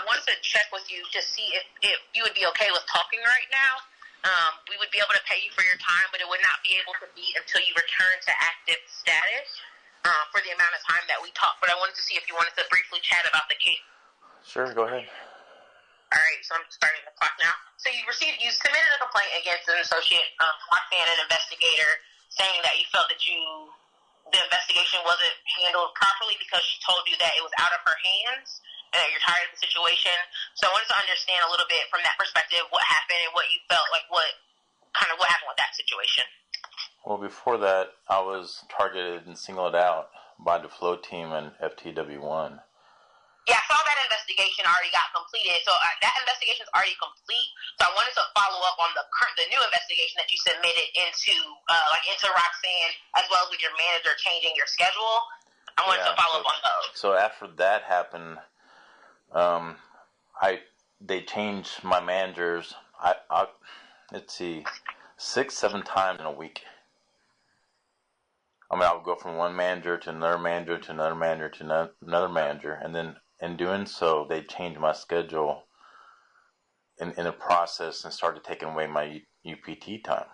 I wanted to check with you to see if you would be okay with talking right now. We would be able to pay you for your time, but it would not be able to be until you return to active status for the amount of time that we talked. But I wanted to see if you wanted to briefly chat about the case. Sure, go ahead. All right, so I'm starting the clock now. So you submitted a complaint against an associate, Roxanne, an investigator, saying that you felt that the investigation wasn't handled properly because she told you that it was out of her hands and that you're tired of the situation. So I wanted to understand a little bit from that perspective what happened and what you felt like, what happened with that situation. Well, before that, I was targeted and singled out by the flow team and FTW1. Yeah, I saw that investigation already got completed. So that investigation is already complete. So I wanted to follow up on the new investigation that you submitted into Roxanne, as well as with your manager changing your schedule. I wanted to follow up on those. So after that happened, they changed my managers. Let's see, 6-7 times in a week. I mean, I would go from one manager to another manager to another manager to another manager, and then in doing so, they changed my schedule in the process and started taking away my UPT time.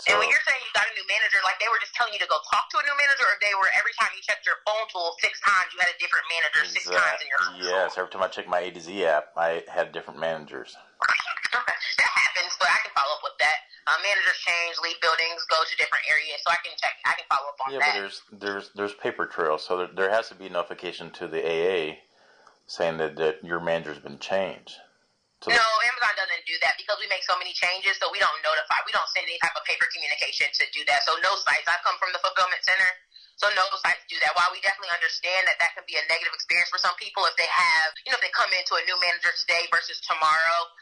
So, and when you're saying you got a new manager, like they were just telling you to go talk to a new manager, or they were every time you checked your phone tool 6 times, you had a different manager 6 times in your phone tool? Yes, every time I checked my A to Z app, I had different managers. Okay, that happens, but I can follow up with that. Managers change, leave buildings, go to different areas, so I can follow up on that. Yeah, but there's paper trails, so there has to be notification to the AA saying that your manager's been changed. So no, Amazon doesn't do that because we make so many changes, so we don't notify. We don't send any type of paper communication to do that. So no sites. I come from the fulfillment center, so no sites do that. While we definitely understand that can be a negative experience for some people if they have, if they come into a new manager today versus tomorrow.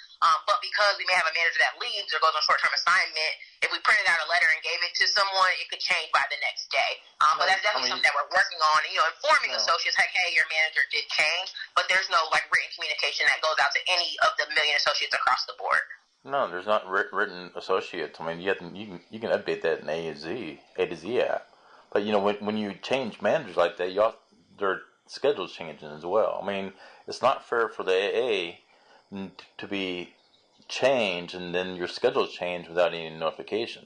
But because we may have a manager that leaves or goes on short-term assignment, if we printed out a letter and gave it to someone, it could change by the next day. But that's definitely something that we're working on. Informing associates, like, hey, your manager did change, but there's no written communication that goes out to any of the million associates across the board. No, there's not written associates. I mean, you can update that in A to Z app. But when you change managers like that, their schedule's changing as well. I mean, it's not fair for the AA to be changed and then your schedule change without any notification.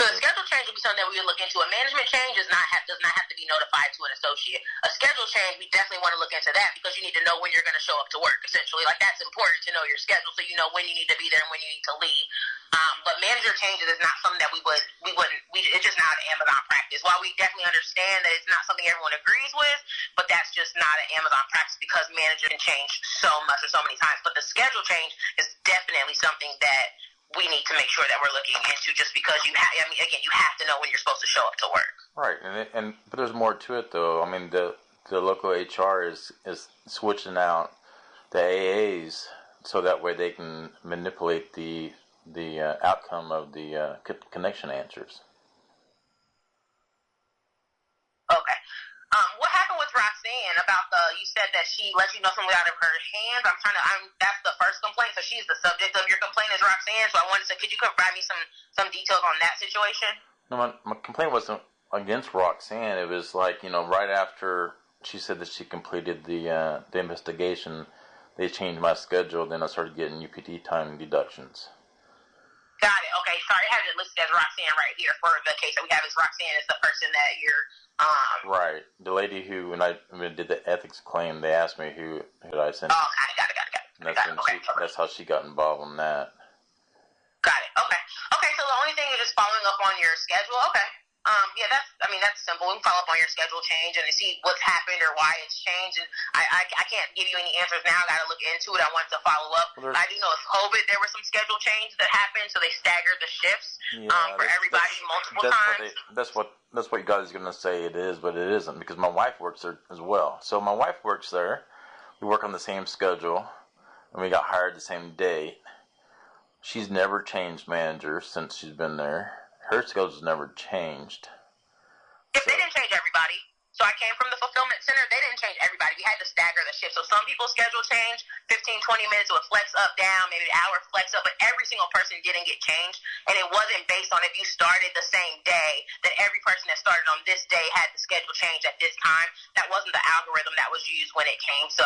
So a schedule change would be something that we would look into. A management change does not have to be notified to an associate. A schedule change, we definitely want to look into that because you need to know when you're going to show up to work. Essentially, that's important to know your schedule so you know when you need to be there and when you need to leave. But manager changes is not something that it's just not an Amazon practice. While we definitely understand that it's not something everyone agrees with, but that's just not an Amazon practice because manager can change so much or so many times. But the schedule change is definitely something that we need to make sure that we're looking into just because you have to know when you're supposed to show up to work. Right, but there's more to it though. I mean, the local HR is switching out the AAs so that way they can manipulate the outcome of the connection answers. Okay. What happened with Roxanne about you said that she let you know something out of her hands? That's the first complaint, so she's the subject of your complaint is Roxanne, so I wanted to, could you provide me some details on that situation? No, my complaint wasn't against Roxanne. It was right after she said that she completed the investigation, they changed my schedule, then I started getting UPT time deductions. Got it. Okay, sorry, I have it listed as Roxanne right here for the case that we have is Roxanne is the person that you're Right. The lady who, when I did the ethics claim, they asked me who I sent. Oh, got it. And that's how she got involved in that. Got it. Okay, so the only thing is just following up on your schedule. Okay. Yeah, that's simple. We can follow up on your schedule change and see what's happened or why it's changed. And I can't give you any answers now. I got to look into it. I want to follow up. Well, I do know with COVID there were some schedule changes that happened, so they staggered the shifts for everybody multiple times. That's what you guys are going to say it is, but it isn't because my wife works there as well. So my wife works there. We work on the same schedule, and we got hired the same date. She's never changed managers since she's been there. Her schedule's never changed. If they didn't change everybody, so So I came from the fulfillment center. They didn't change everybody. We had to stagger the shift. So some people's schedule changed 15, 20 minutes. It would flex up, down, maybe an hour flex up. But every single person didn't get changed. And it wasn't based on if you started the same day, that every person that started on this day had the schedule changed at this time. That wasn't the algorithm that was used when it came. So,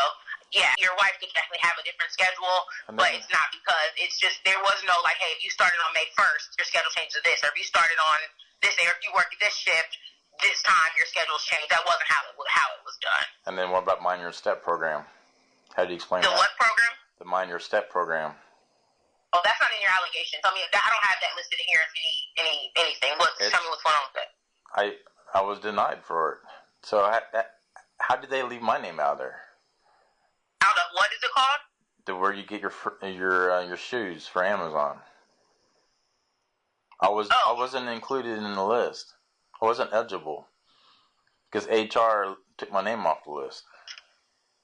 yeah, your wife could definitely have a different schedule. But it's not because it's just there was no like, hey, if you started on May 1st, your schedule changed to this. Or if you started on this day, or if you worked this shift, this time your schedule's changed. That wasn't how it was done. And then what about Mind Your Step program? How do you explain that? The what program? The Mind Your Step program. Oh, that's not in your allegations. I mean, I don't have that listed in here. If you need anything, tell me what's going on with it. I was denied for it. So how did they leave my name out there? Out of what is it called? Where you get your shoes for Amazon. I wasn't included in the list. I wasn't eligible because HR took my name off the list.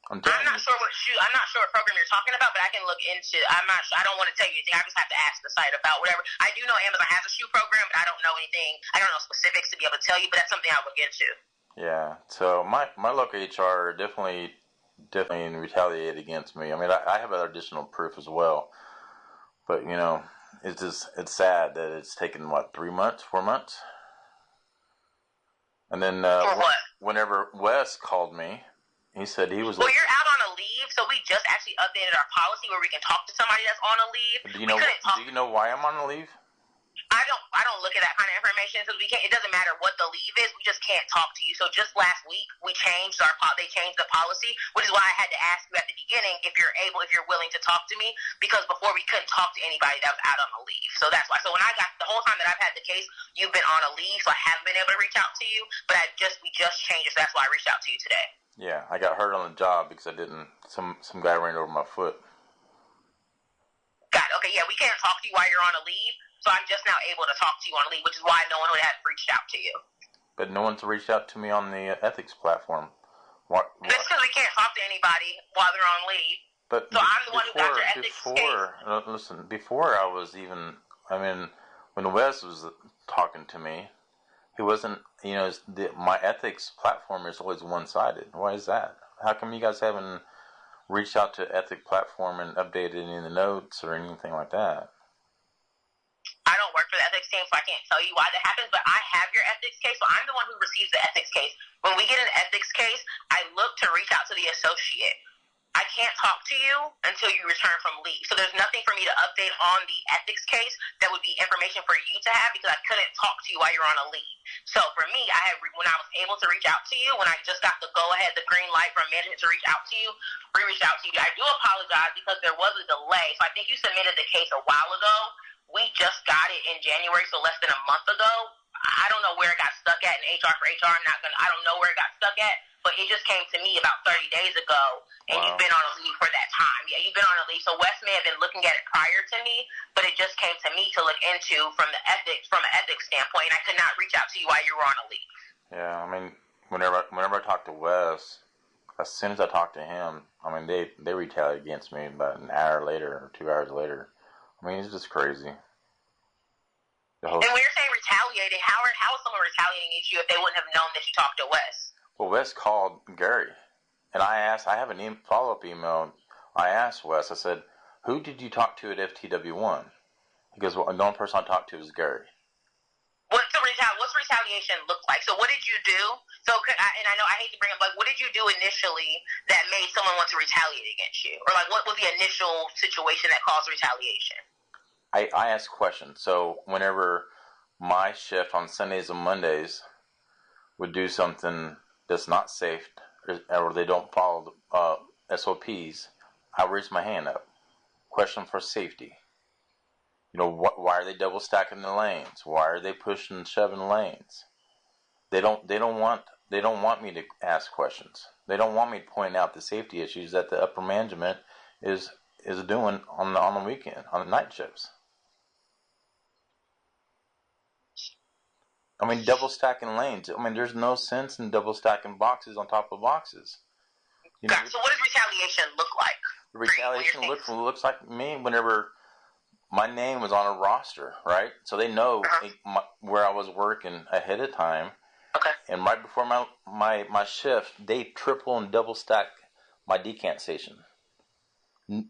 I'm not sure what program you're talking about, but I can look into. I'm not. I don't want to tell you anything. I just have to ask the site about whatever. I do know Amazon has a shoe program, but I don't know anything. I don't know specifics to be able to tell you, but that's something I'll look into. Yeah. So my local HR definitely retaliated against me. I mean, I have additional proof as well, but it's sad that it's taken 3 months, 4 months. And then whenever Wes called me, he said he was. Well, you're out on a leave, so we just actually updated our policy where we can talk to somebody that's on a leave. Do you know why I'm on a leave? I don't look at that kind of information because we can't. It doesn't matter what the leave is. We just can't talk to you. So just last week we changed they changed the policy, which is why I had to ask you at the beginning if you're willing to talk to me, because before we couldn't talk to anybody that was out on a leave. So that's why. So when I got the whole time that I've had the case, you've been on a leave, so I haven't been able to reach out to you. But we just changed it. So that's why I reached out to you today. Yeah, I got hurt on the job because I didn't. Some guy ran over my foot. Got it. Okay, yeah, we can't talk to you while you're on a leave. So I'm just now able to talk to you on leave, which is why no one would have reached out to you. But no one's reached out to me on the ethics platform. What? That's because we can't talk to anybody while they're on leave. But so I'm the one who got your ethics case. Listen, before I was even, when Wes was talking to me, he wasn't, my ethics platform is always one-sided. Why is that? How come you guys haven't reached out to ethics platform and updated any of the notes or anything like that? I don't work for the ethics team, so I can't tell you why that happens, but I have your ethics case, so I'm the one who receives the ethics case. When we get an ethics case, I look to reach out to the associate. I can't talk to you until you return from leave. So there's nothing for me to update on the ethics case that would be information for you to have because I couldn't talk to you while you're on a leave. So for me, when I was able to reach out to you, when I just got the go-ahead, the green light from management to reach out to you, we reached out to you. I do apologize because there was a delay. So I think you submitted the case a while ago. We just got it in January, so less than a month ago. I don't know where it got stuck at in HR for HR. I don't know where it got stuck at, but it just came to me about 30 days ago, and You've been on a leave for that time. Yeah, you've been on a leave. So Wes may have been looking at it prior to me, but it just came to me to look into from an ethics standpoint, and I could not reach out to you while you were on a leave. Yeah, whenever I talk to Wes, as soon as I talk to him, they retaliate against me about an hour later or 2 hours later. It's just crazy. And when you're saying retaliating, how is someone retaliating against you if they wouldn't have known that you talked to Wes? Well, Wes called Gary, and I have a follow-up email. I asked Wes, I said, who did you talk to at FTW1? He goes, well, the only person I talked to was Gary. What's retaliation look like? So what did you do? So, and I know I hate to bring up, what did you do initially that made someone want to retaliate against you? Or, what was the initial situation that caused retaliation? I ask questions. So whenever my shift on Sundays and Mondays would do something that's not safe or they don't follow the SOPs, I raise my hand up. Question for safety. Why are they double stacking the lanes? Why are they pushing and shoving lanes? They don't want me to ask questions. They don't want me to point out the safety issues that the upper management is doing on the weekend, on the night shifts. Double stacking lanes. There's no sense in double stacking boxes on top of boxes. So what does retaliation look like? The retaliation looks like me whenever my name was on a roster, right? So they know where I was working ahead of time, Okay. And right before my shift, they triple and double stack my decant station.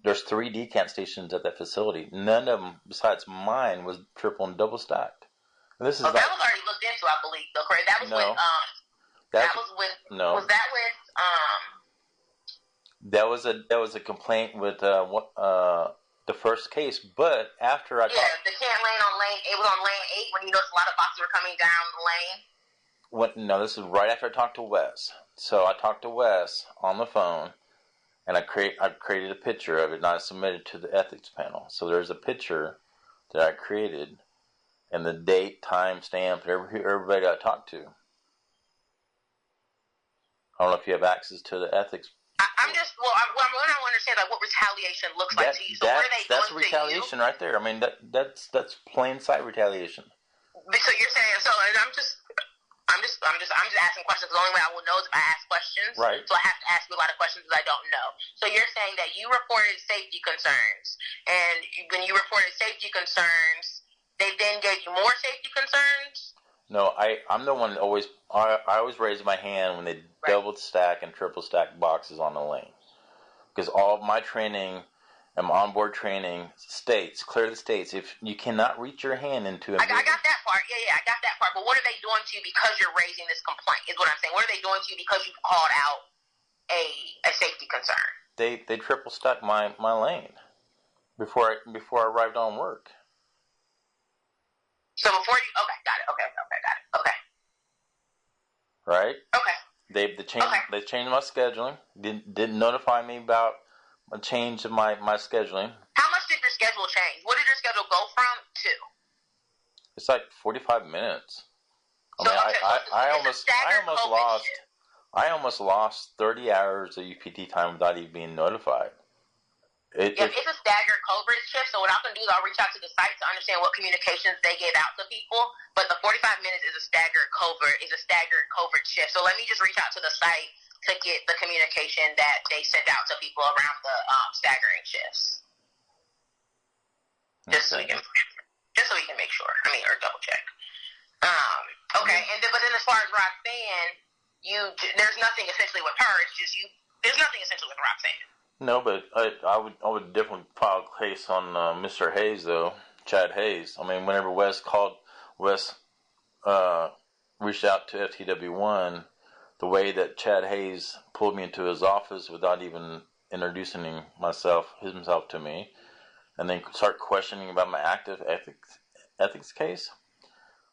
There's 3 decant stations at that facility. None of them, besides mine, was triple and double stacked. And this is that was already looked into, I believe, though, correct? That was with was that with That was a complaint with the first case, but after I the decant lane on lane, it was on lane 8 when you noticed a lot of boxes were coming down the lane. No, this is right after I talked to Wes. So I talked to Wes on the phone, and I created a picture of it, and I submitted to the ethics panel. So there's a picture that I created, and the date, time, stamp, everybody I talked to. I don't know if you have access to the ethics. I want to understand what retaliation looks like to you. So that's retaliation right there. I mean, that's plain sight retaliation. So you're saying I'm just asking questions. The only way I will know is if I ask questions. Right. So I have to ask you a lot of questions that I don't know. So you're saying that you reported safety concerns, and when you reported safety concerns, they then gave you more safety concerns? No, I'm the one that I always raise my hand when they double stack and triple stack boxes on the lane. Because all of my training and my onboard training clearly states, if you cannot reach your hand into it. I got that part. Yeah, I got that part. But what are they doing to you because you're raising this complaint, is what I'm saying. What are they doing to you because you called out a safety concern? They triple stacked my lane before I arrived on work. So before you, got it. Okay. Right. Okay. They changed my scheduling. Didn't notify me about a change in my scheduling. How much did your schedule change? What did your schedule go from to? It's like 45 minutes. I almost lost 30 hours of UPT time without even being notified. It's a staggered covert shift, so what I can do is I'll reach out to the site to understand what communications they gave out to people. But the 45 minutes is a staggered covert shift. So let me just reach out to the site to get the communication that they sent out to people around the staggering shifts. Just so we can make sure. Or double check. Okay, but then as far as Roxanne, there's nothing essentially with her. It's just there's nothing essentially with Roxanne. No, but I would definitely file a case on Mr. Hayes, though, Chad Hayes. I mean, whenever Wes reached out to FTW1, the way that Chad Hayes pulled me into his office without even introducing himself to me, and then start questioning about my active ethics case,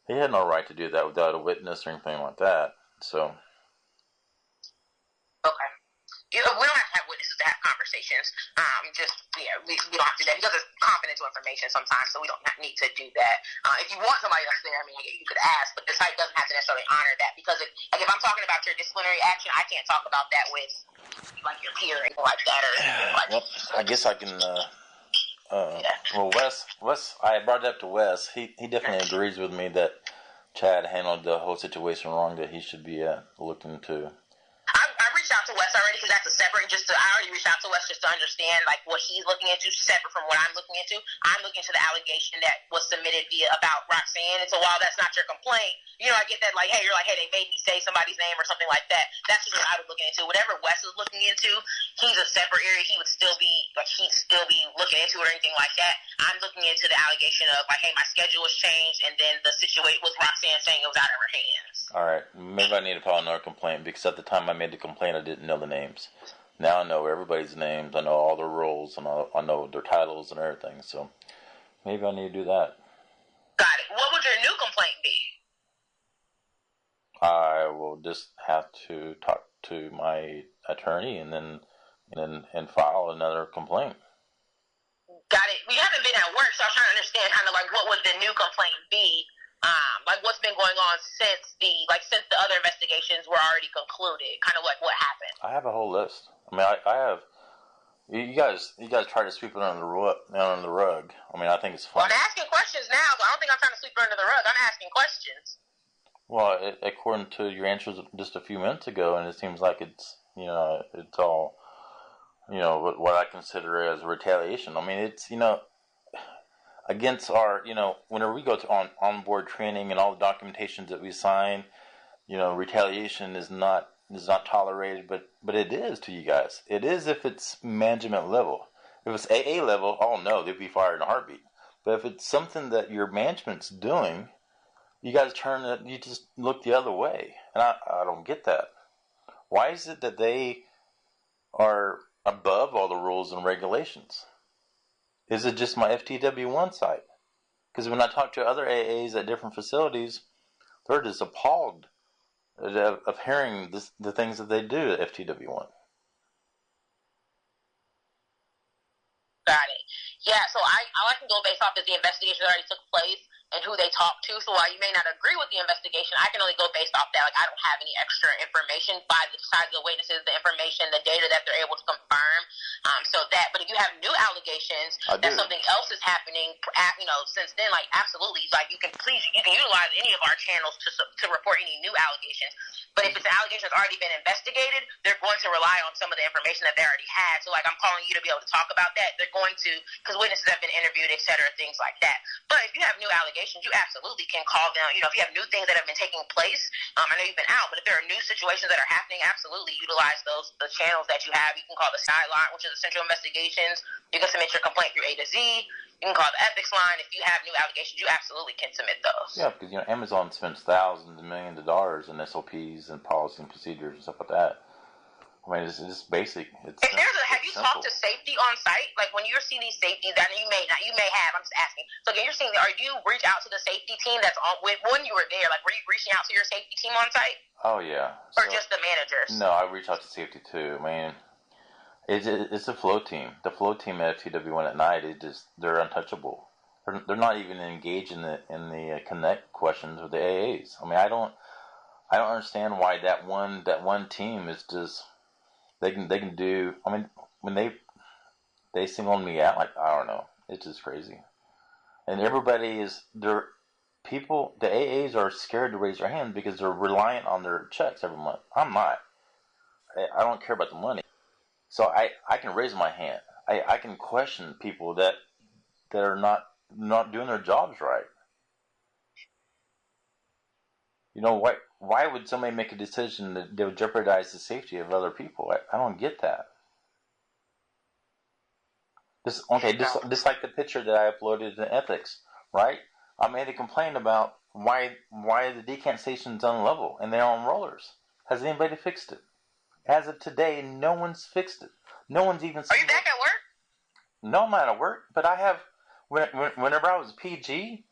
he had no right to do that without a witness or anything like that. So. Okay. We don't have to have witnesses to have conversations. We don't have to do that because it's confidential information sometimes, so we don't need to do that. If you want somebody else there, you could ask, but the site doesn't have to necessarily honor that because if I'm talking about your disciplinary action, I can't talk about that with your peer or anything like that. I guess I can. Well, Wes, I brought it up to Wes. He definitely agrees with me that Chad handled the whole situation wrong. That he should be looked into. I reached out to Wes already because that's a separate. I already reached out to Wes just to understand what he's looking into, separate from what I'm looking into. I'm looking into the allegation that was submitted about Roxanne. And so while that's not your complaint, I get that hey, they made me say somebody's name or something like that. That's just what I was looking into. Whatever Wes is looking into, he's a separate area. He would still be looking into it or anything like that. I'm looking into the allegation of hey, my schedule was changed, and then the situation with Roxanne saying it was out of her hands. All right, maybe I need to file another complaint because at the time I made the complaint, I didn't know the names. Now I know everybody's names. I know all their roles, and I know their titles and everything. So maybe I need to do that. Got it. What would your new complaint be? I will just have to talk to my attorney and then file another complaint. Got it. We haven't been at work, so I was trying to understand what would the new complaint be. What's been going on since the other investigations were already concluded? What happened? I have a whole list. I have. You guys try to sweep it under the rug. I think it's fun. Well, I'm asking questions now, but I don't think I'm trying to sweep it under the rug. I'm asking questions. Well, according to your answers just a few minutes ago, and it seems like it's all what I consider as retaliation. It's against our whenever we go to onboard training and all the documentations that we sign, retaliation is not tolerated, but it is to you guys. It is if it's management level. If it's AA level, oh no, they'd be fired in a heartbeat. But if it's something that your management's doing, you guys you just look the other way. And I don't get that. Why is it that they are above all the rules and regulations? Is it just my FTW1 site? Because when I talk to other AAs at different facilities, they're just appalled of hearing the things that they do at FTW1. Got it. Yeah, so I can go based off of the investigation that already took place and who they talked to. So while you may not agree with the investigation, I can only go based off that. Like, I don't have any extra information by the sides of the witnesses, the information, the data that they're able to confirm. But if you have new allegations that something else is happening, since then, like, absolutely, like, you can utilize any of our channels to report any new allegations. But if it's an allegation that's already been investigated, they're going to rely on some of the information that they already had. So, like, I'm calling you to be able to talk about that. They're going to, because witnesses have been interviewed, et cetera, things like that. But if you have new allegations, you absolutely can call them. If you have new things that have been taking place, I know you've been out, but if there are new situations that are happening, absolutely utilize the channels that you have. You can call the Skyline, which is the Central Investigations. You can submit your complaint through A to Z. You can call the ethics line. If you have new allegations, you absolutely can submit those. Yeah, because Amazon spends thousands and millions of dollars in SOPs and policy and procedures and stuff like that. I mean, it's just basic. Have you talked to safety on site? Like, when you're seeing these safeties, that you may have. I'm just asking. So again, do you reach out to the safety team that's on when you were there? Like, were you reaching out to your safety team on site? Oh yeah. Or just the managers? No, I reach out to safety too. I mean, it's a flow team. The flow team at FTW1 at night they're untouchable. They're not even engaged in the connect questions with the AAs. I mean, I don't understand why that one team is just. They can do. I mean, when they singled me out, like, I don't know, it's just crazy. And everybody the AAs are scared to raise their hand because they're reliant on their checks every month. I'm not. I don't care about the money, so I can raise my hand. I can question people that are not doing their jobs right. Why would somebody make a decision that would jeopardize the safety of other people? I don't get that. Just like the picture that I uploaded in ethics, right? I made a complaint about why the decant station's unlevel and they're on rollers. Has anybody fixed it? As of today, no one's fixed it. No one's even. Are you back at work? No, I'm not at work, but I have. Whenever I was PG,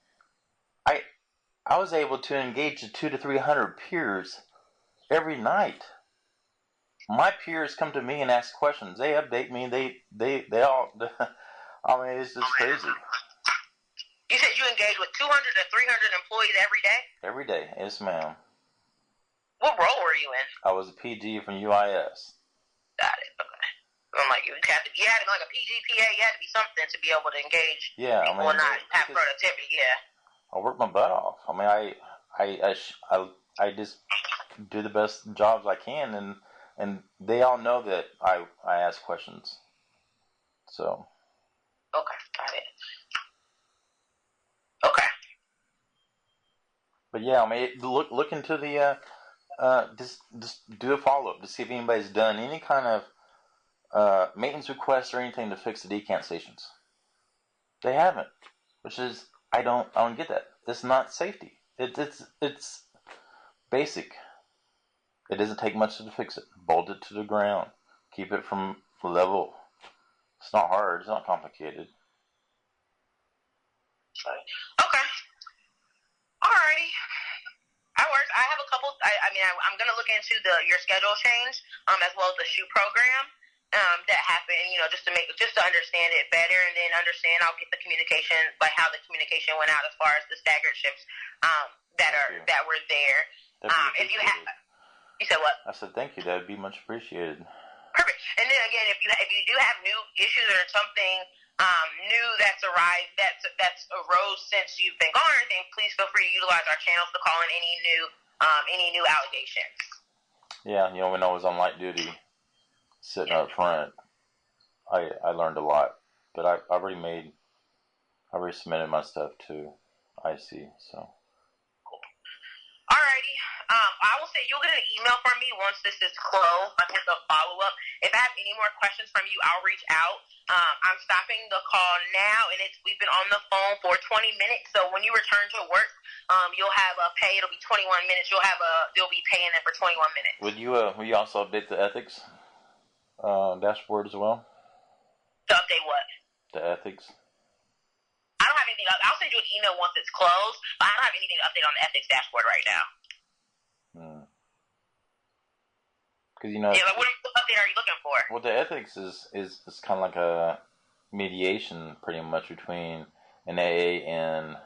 I was able to engage the 200 to 300 peers every night. My peers come to me and ask questions. They update me. They all. I mean, it's just crazy. You said you engage with 200 to 300 employees every day? Every day, yes, ma'am. What role were you in? I was a PG from UIS. Got it. Okay. I'm like, you had to be like a PGPA. You had to be something to be able to engage people and not have productivity. Yeah. I work my butt off. I mean, I just do the best jobs I can, and they all know that I ask questions. So. Okay, got it. Okay. But yeah, I mean, look into the just do a follow up to see if anybody's done any kind of maintenance requests or anything to fix the decant stations. They haven't, which is. I don't get that. It's not safety. It's basic. It doesn't take much to fix it. Bolt it to the ground. Keep it from level. It's not hard. It's not complicated. Okay. Alrighty. That works. I have a couple. I'm gonna look into your schedule change, as well as the shoe program. That happened, just to understand it better, and then I'll get the communication, like how the communication went out as far as the staggered shifts that were there. If you have, you said what? I said thank you. That would be much appreciated. Perfect. And then again, if you do have new issues or something new that's arose since you've been gone or anything, please feel free to utilize our channels to call in any new allegations. Yeah, when I was on light duty. Sitting up front, I learned a lot, but I already submitted my stuff to IC, so. Alrighty, I will say you'll get an email from me once this is closed. I'm just a follow-up. If I have any more questions from you, I'll reach out. I'm stopping the call now, and we've been on the phone for 20 minutes. So when you return to work, you'll have a pay. It'll be 21 minutes. You'll be paying it for 21 minutes. Would you also update the ethics dashboard as well? To update what? The ethics. I don't have anything. I'll send you an email once it's closed, but I don't have anything to update on the ethics dashboard right now. Because yeah, what update are you looking for? Well, the ethics is kind of like a mediation, pretty much, between an AA and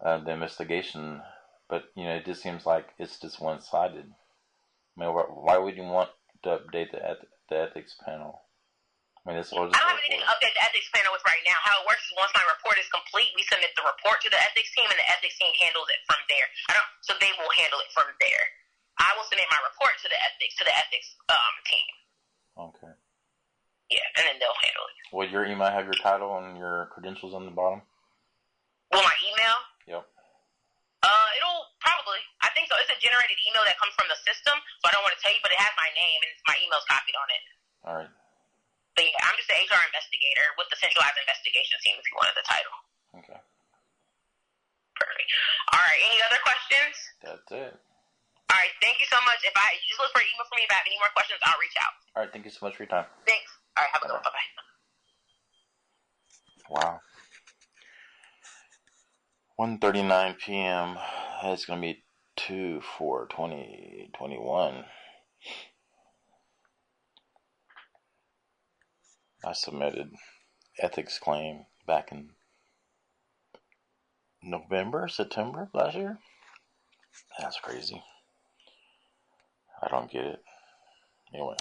the investigation. But it just seems like it's just one-sided. I mean, why would you want to update the ethics panel? I mean, I don't have anything to update the ethics panel with right now. How it works is once my report is complete, we submit the report to the ethics team, and the ethics team handles it from there. So they will handle it from there. I will submit my report to the ethics team. Okay. Yeah, and then they'll handle it. Will your email have your title and your credentials on the bottom? Will my email? Yep. It'll probably. I think so. It's a generated email that comes from the system, so I don't want to tell you, but it has my name and my email's copied on it. All right. But yeah, I'm just an HR investigator with the centralized investigation team, if you wanted the title. Okay. Perfect. All right. Any other questions? That's it. All right. Thank you so much. If I just look for an email from me if I have any more questions, I'll reach out. All right. Thank you so much for your time. Thanks. All right. Have a good one. Bye-bye. Wow. 1:39 p.m. It's going to be 2/4/2021. I submitted ethics claim back in September last year. That's crazy. I don't get it. Anyway.